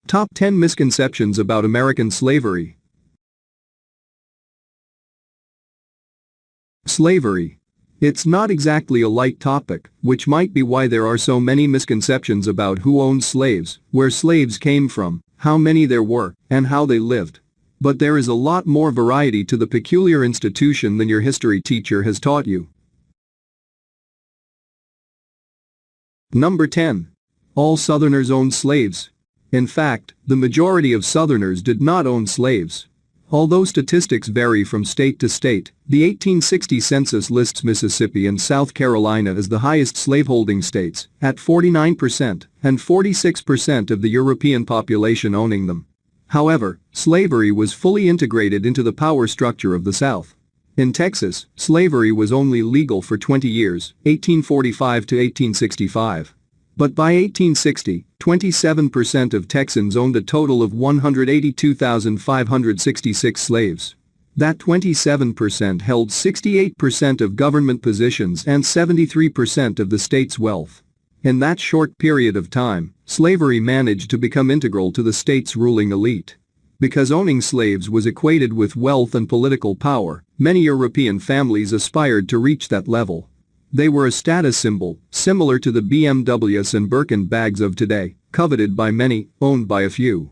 Top 10 Misconceptions about American Slavery. Slavery. It's not exactly a light topic, which might be why there are so many misconceptions about who owned slaves, where slaves came from, how many there were, and how they lived. But there is a lot more variety to the peculiar institution than your history teacher has taught you. Number 10. All Southerners owned slaves. In fact, the majority of Southerners did not own slaves. Although statistics vary from state to state, the 1860 census lists Mississippi and South Carolina as the highest slaveholding states, at 49% and 46% of the European population owning them. However, slavery was fully integrated into the power structure of the South. In Texas, slavery was only legal for 20 years, 1845 to 1865. But by 1860, 27% of Texans owned a total of 182,566 slaves. That 27% held 68% of government positions and 73% of the state's wealth. In that short period of time, slavery managed to become integral to the state's ruling elite. Because owning slaves was equated with wealth and political power, many European families aspired to reach that level. They were a status symbol, similar to the BMWs and Birkin bags of today, coveted by many, owned by a few.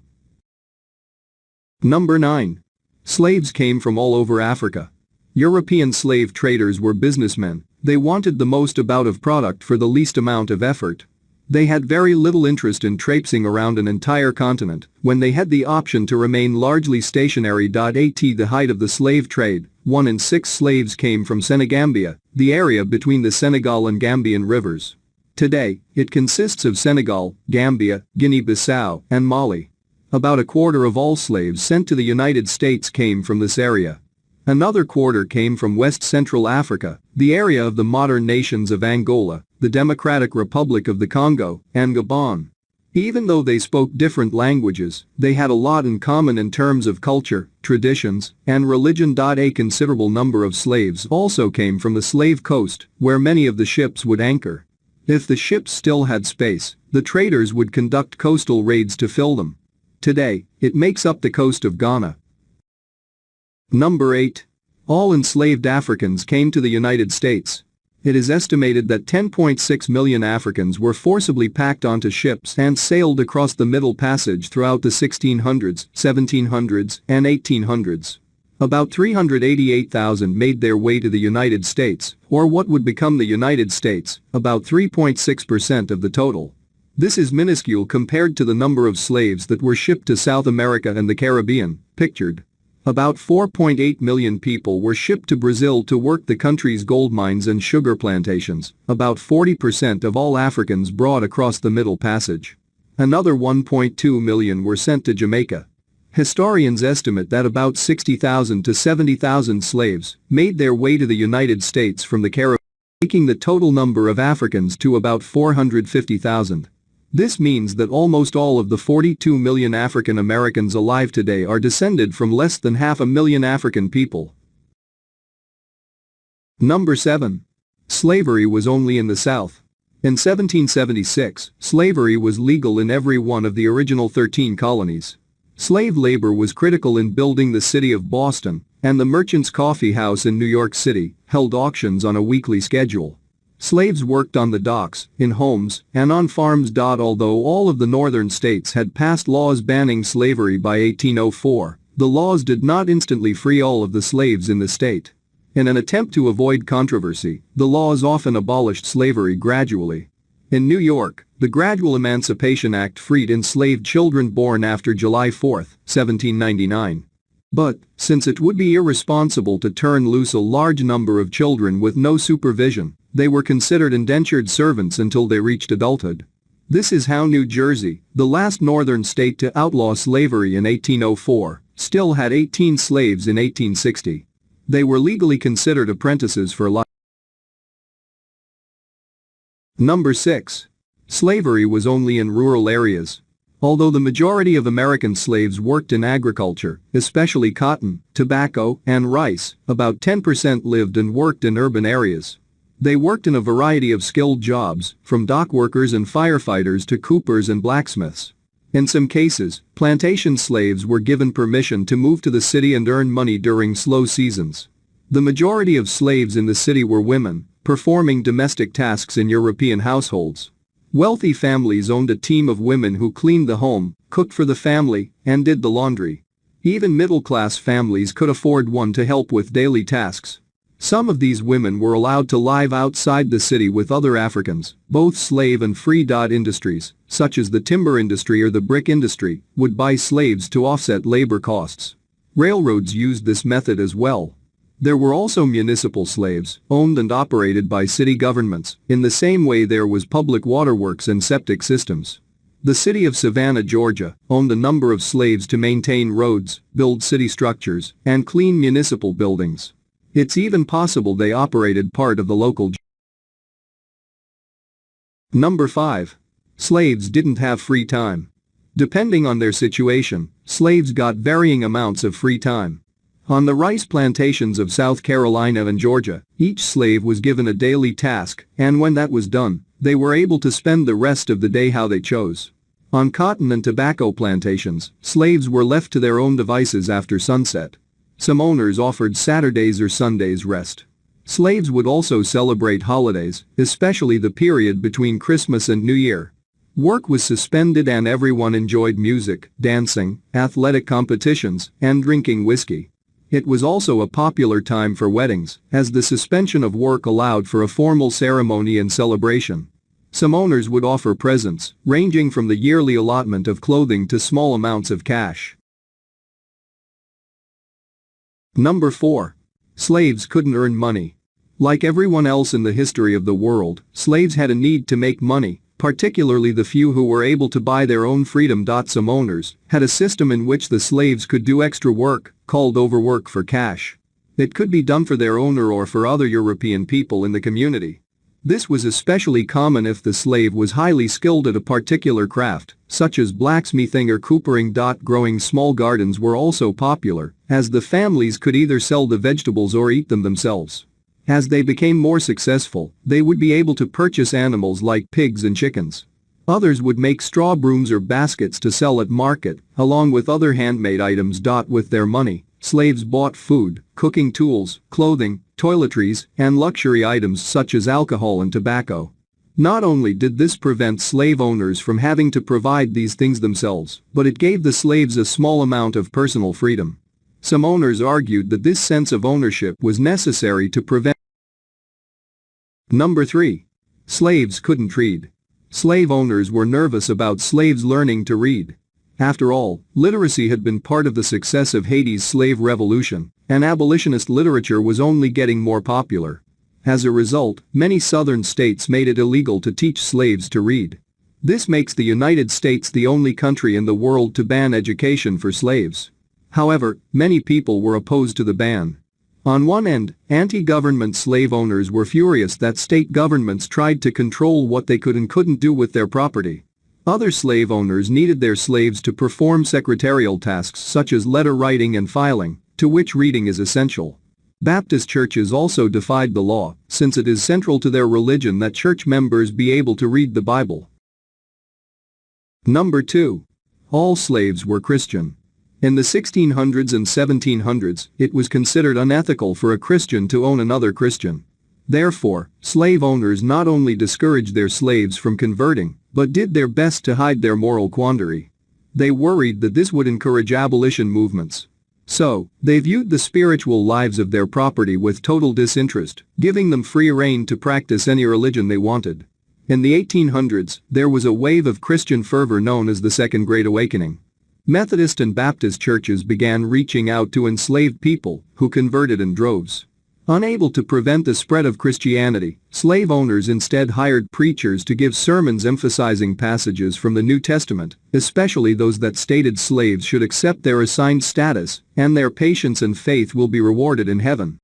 Number 9. Slaves came from all over Africa. European slave traders were businessmen. They wanted the most of product for the least amount of effort. They had very little interest in traipsing around an entire continent when they had the option to remain largely stationary. At the height of the slave trade, 1 in 6 slaves came from Senegambia, the area between the Senegal and Gambian rivers. Today, it consists of Senegal, Gambia, Guinea-Bissau, and Mali. About a quarter of all slaves sent to the United States came from this area. Another quarter came from West Central Africa, the area of the modern nations of Angola, the Democratic Republic of the Congo, and Gabon. Even though they spoke different languages, they had a lot in common in terms of culture, traditions, and religion. A considerable number of slaves also came from the slave coast, where many of the ships would anchor. If the ships still had space, the traders would conduct coastal raids to fill them. Today, it makes up the coast of Ghana. Number 8. All enslaved Africans came to the United States. It is estimated that 10.6 million Africans were forcibly packed onto ships and sailed across the Middle Passage throughout the 1600s, 1700s, and 1800s. About 388,000 made their way to the United States, or what would become the United States, about 3.6% of the total. This is minuscule compared to the number of slaves that were shipped to South America and the Caribbean, pictured. About 4.8 million people were shipped to Brazil to work the country's gold mines and sugar plantations, about 40% of all Africans brought across the Middle Passage. Another 1.2 million were sent to Jamaica. Historians estimate that about 60,000 to 70,000 slaves made their way to the United States from the Caribbean, taking the total number of Africans to about 450,000. This means that almost all of the 42 million African Americans alive today are descended from less than 500,000 African people. Number 7. Slavery was only in the South. In 1776, slavery was legal in every one of the original 13 colonies. Slave labor was critical in building the city of Boston, and the Merchants' Coffee House in New York City held auctions on a weekly schedule. Slaves worked on the docks, in homes, and on farms. Although all of the northern states had passed laws banning slavery by 1804, the laws did not instantly free all of the slaves in the state. In an attempt to avoid controversy, the laws often abolished slavery gradually. In New York, the Gradual Emancipation Act freed enslaved children born after July 4, 1799. But, since it would be irresponsible to turn loose a large number of children with no supervision, they were considered indentured servants until they reached adulthood. This is how New Jersey, the last northern state to outlaw slavery in 1804, still had 18 slaves in 1860. They were legally considered apprentices for life. Number 6. Slavery was only in rural areas. Although the majority of American slaves worked in agriculture, especially cotton, tobacco, and rice, about 10% lived and worked in urban areas. They worked in a variety of skilled jobs, from dock workers and firefighters to coopers and blacksmiths. In some cases, plantation slaves were given permission to move to the city and earn money during slow seasons. The majority of slaves in the city were women, performing domestic tasks in European households. Wealthy families owned a team of women who cleaned the home, cooked for the family, and did the laundry. Even middle-class families could afford one to help with daily tasks. Some of these women were allowed to live outside the city with other Africans. Both slave and free. Industries, such as the timber industry or the brick industry, would buy slaves to offset labor costs. Railroads used this method as well. There were also municipal slaves, owned and operated by city governments, in the same way there was public waterworks and septic systems. The city of Savannah, Georgia, owned a number of slaves to maintain roads, build city structures, and clean municipal buildings. It's even possible they operated part of the local. Number 5. Slaves didn't have free time. Depending on their situation, slaves got varying amounts of free time. On the rice plantations of South Carolina and Georgia, each slave was given a daily task, and when that was done, they were able to spend the rest of the day how they chose. On cotton and tobacco plantations, slaves were left to their own devices after sunset. Some owners offered Saturdays or Sundays rest. Slaves would also celebrate holidays, especially the period between Christmas and New Year. Work was suspended and everyone enjoyed music, dancing, athletic competitions, and drinking whiskey. It was also a popular time for weddings, as the suspension of work allowed for a formal ceremony and celebration. Some owners would offer presents, ranging from the yearly allotment of clothing to small amounts of cash. Number 4. Slaves couldn't earn money. Like everyone else in the history of the world, slaves had a need to make money, particularly the few who were able to buy their own freedom. Some owners had a system in which the slaves could do extra work, called overwork, for cash. It could be done for their owner or for other European people in the community. This was especially common if the slave was highly skilled at a particular craft, such as blacksmithing or coopering. Growing small gardens were also popular, as the families could either sell the vegetables or eat them themselves. As they became more successful, they would be able to purchase animals like pigs and chickens. Others would make straw brooms or baskets to sell at market, along with other handmade items. With their money, slaves bought food, cooking tools, clothing, toiletries, and luxury items such as alcohol and tobacco. Not only did this prevent slave owners from having to provide these things themselves, but it gave the slaves a small amount of personal freedom. Some owners argued that this sense of ownership was necessary to prevent. Number 3. Slaves couldn't read. Slave owners were nervous about slaves learning to read. After all, literacy had been part of the success of Haiti's slave revolution, and abolitionist literature was only getting more popular. As a result, many southern states made it illegal to teach slaves to read. This makes the United States the only country in the world to ban education for slaves. However, many people were opposed to the ban. On one end, anti-government slave owners were furious that state governments tried to control what they could and couldn't do with their property. Other slave owners needed their slaves to perform secretarial tasks such as letter writing and filing, to which reading is essential. Baptist churches also defied the law, since it is central to their religion that church members be able to read the Bible. Number 2. All slaves were Christian. In the 1600s and 1700s, it was considered unethical for a Christian to own another Christian. Therefore, slave owners not only discouraged their slaves from converting, but did their best to hide their moral quandary. They worried that this would encourage abolition movements. So, they viewed the spiritual lives of their property with total disinterest, giving them free rein to practice any religion they wanted. In the 1800s, there was a wave of Christian fervor known as the Second Great Awakening. Methodist and Baptist churches began reaching out to enslaved people, who converted in droves. Unable to prevent the spread of Christianity, slave owners instead hired preachers to give sermons emphasizing passages from the New Testament, especially those that stated slaves should accept their assigned status, and their patience and faith will be rewarded in heaven.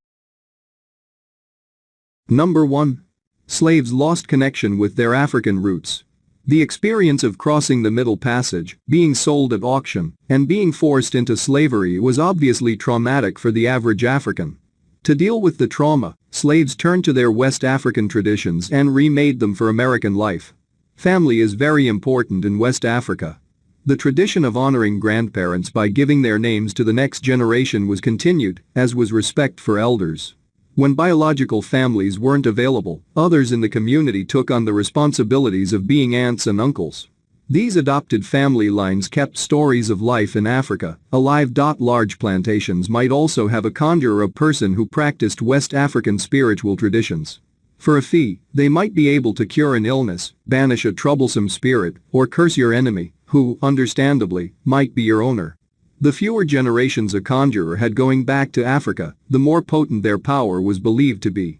Number 1. Slaves lost connection with their African roots. The experience of crossing the Middle Passage, being sold at auction, and being forced into slavery was obviously traumatic for the average African. To deal with the trauma, slaves turned to their West African traditions and remade them for American life. Family is very important in West Africa. The tradition of honoring grandparents by giving their names to the next generation was continued, as was respect for elders. When biological families weren't available, others in the community took on the responsibilities of being aunts and uncles. These adopted family lines kept stories of life in Africa alive. Large plantations might also have a conjurer, a person who practiced West African spiritual traditions. For a fee, they might be able to cure an illness, banish a troublesome spirit, or curse your enemy, who, understandably, might be your owner. The fewer generations a conjurer had going back to Africa, the more potent their power was believed to be.